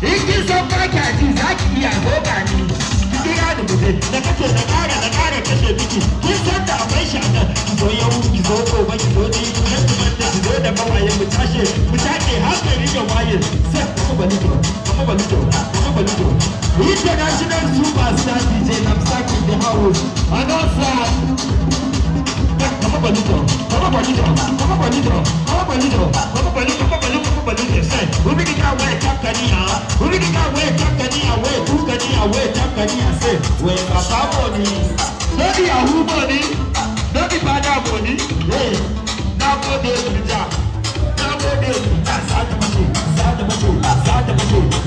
in kin san ba kya ji za ki iya zo gani ki kira da mutum da kace na kara kashe biki kin san da akwai shi a nan ki zo yau ki zo gobe ki zo ni yanzu ban da ki zo da mawaye mu tashi hankali da waye sai kuma balito international superstar DJ Namsak in the house and also come balito say we be the way takania say we papa money no be yahoo money no be bad money hey na go dey bija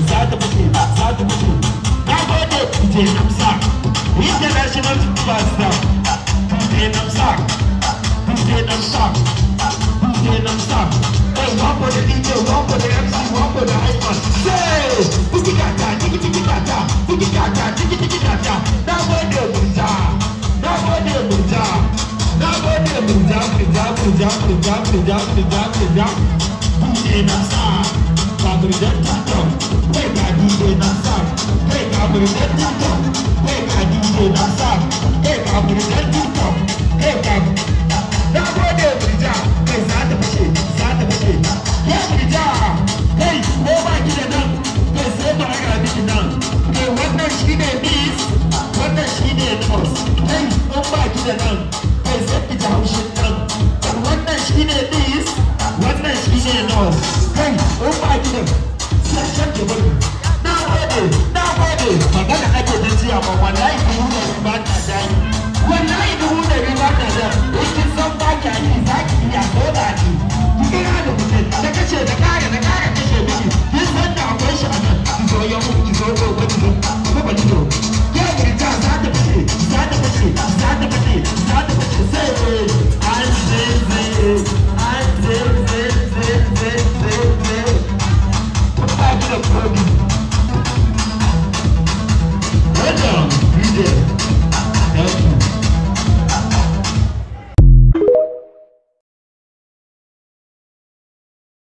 zata mace na gode DJ Namsak international superstar DJ Namsak hey one for the DJ one for the MC one for the hyper say tiki taka na gode bija DJ Namsak Kabirdan TikTok hey ka DJ Namsak hey Kabirdan TikTok hey ka DJ Namsak hey Kabirdan TikTok hey ka na gode bija kai zata fashe hey bija hey ko ba ki da nan kai sai ba ga miki nan kai wannan shine miss wannan shine boss hey ko ba ki da nan kai sai ki ta haushin nan wannan shine miss wannan shine boss hey ko ba ki da sashen ke bari na gode magana ake da jiya ma wallahi duhu da riba ta dai wallahi duhu da riba ta da yake san ba ki yi zaki iya so da ki kira da mutum da kace da kare kashe miki kin san da akwai shi a nan ki zo yau ki zo gobe ki zo kuma ba ki zo ke kirta za ta fice sai an the program. Well done, DJ.